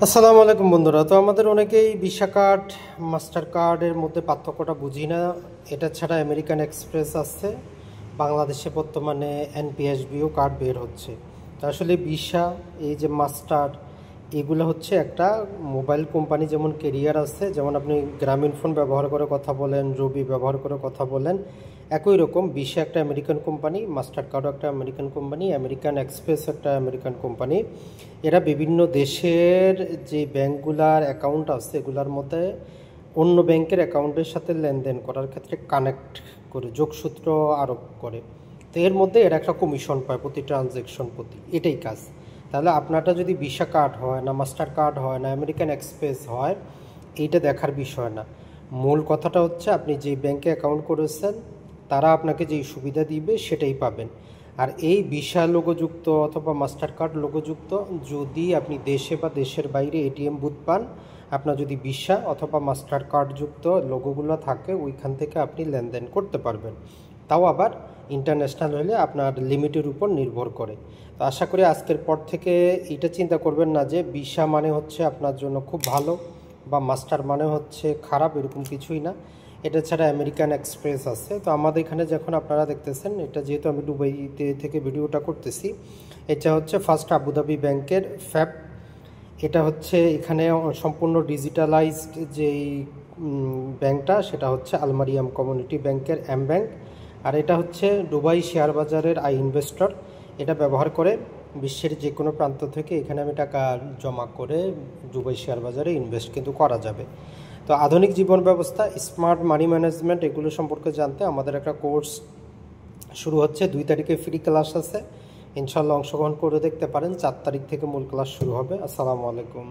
আসসালামু আলাইকুম বন্ধুরা। তো আমাদের অনেকেই ভিসা কার্ড মাস্টার কার্ডের মধ্যে পার্থক্যটা বুঝি না। এটা ছাড়া আমেরিকান এক্সপ্রেস আছে, বাংলাদেশে বর্তমানে এনপিএসবিও কার্ড বের হচ্ছে। তো আসলে ভিসা, এই যে মাস্টার, এগুলো হচ্ছে একটা মোবাইল কোম্পানি। যেমন কেরিয়ার আছে, যেমন আপনি গ্রামীণ ফোন ব্যবহার করে কথা বলেন, রবি ব্যবহার করে কথা বলেন, একই রকম ভিসা একটা আমেরিকান কোম্পানি, মাস্টার কার্ডও একটা আমেরিকান কোম্পানি, আমেরিকান এক্সপ্রেস একটা আমেরিকান কোম্পানি। এরা বিভিন্ন দেশের যে ব্যাংকগুলার অ্যাকাউন্ট আছে এগুলার মধ্যে অন্য ব্যাংকের অ্যাকাউন্টের সাথে লেনদেন করার ক্ষেত্রে কানেক্ট করে যোগসূত্র আরোপ করে। তো এর মধ্যে এরা একটা কমিশন পায় প্রতি ট্রানজ্যাকশন প্রতি, এটাই কাজ। তাহলে আপনারটা যদি ভিসা কার্ড হয় না, মাস্টার কার্ড হয় না, আমেরিকান এক্সপ্রেস হয়, এইটা দেখার বিষয় না। মূল কথাটা হচ্ছে আপনি যেই ব্যাংকে অ্যাকাউন্ট করেছেন তারা আপনাকে যেই সুবিধা দিবে সেটাই পাবেন। আর এই ভিসা লোগোযুক্ত অথবা মাস্টার কার্ড লোগোযুক্ত, যদি আপনি দেশে বা দেশের বাইরে এটিএম বুথ পান, আপনার যদি ভিসা অথবা মাস্টার কার্ডযুক্ত লোগোগুলো থাকে, ওইখান থেকে আপনি লেনদেন করতে পারবেন। তাও আবার ইন্টারন্যাশনাল হলে আপনার লিমিটের উপর নির্ভর করে। তো আশা করি আজকের পর থেকে এটা চিন্তা করবেন না যে ভিসা মানে হচ্ছে আপনার জন্য খুব ভালো বা মাস্টার মানে হচ্ছে খারাপ, এরকম কিছুই না। এটা ছাড়া আমেরিকান এক্সপ্রেস আছে। তো আমাদের এখানে যখন আপনারা দেখতেছেন, এটা যেহেতু আমি দুবাইতে থেকে ভিডিওটা করতেছি, এটা হচ্ছে ফার্স্ট আবুধাবি ব্যাংকের ফ্যাব। এটা হচ্ছে এখানে সম্পূর্ণ ডিজিটালাইজড যেই ব্যাংকটা, সেটা হচ্ছে আলমারিয়াম কমিউনিটি ব্যাংকের এম ব্যাংক। আর এটা হচ্ছে দুবাই শেয়ার বাজারের আই ইনভেস্টর। এটা ব্যবহার করে বিশ্বের যে কোনো প্রান্ত থেকে এখানে আমি টাকা জমা করে দুবাই শেয়ার বাজারে ইনভেস্ট কিন্তু করা যাবে। তো আধুনিক জীবন ব্যবস্থা, স্মার্ট মানি ম্যানেজমেন্ট, এগুলো সম্পর্কে জানতে আমাদের একটা কোর্স শুরু হচ্ছে। 2 তারিখে ফ্রি ক্লাস আছে, ইনশাল্লাহ অংশগ্রহণ করে দেখতে পারেন। 4 তারিখ থেকে মূল ক্লাস শুরু হবে। আসসালামু আলাইকুম।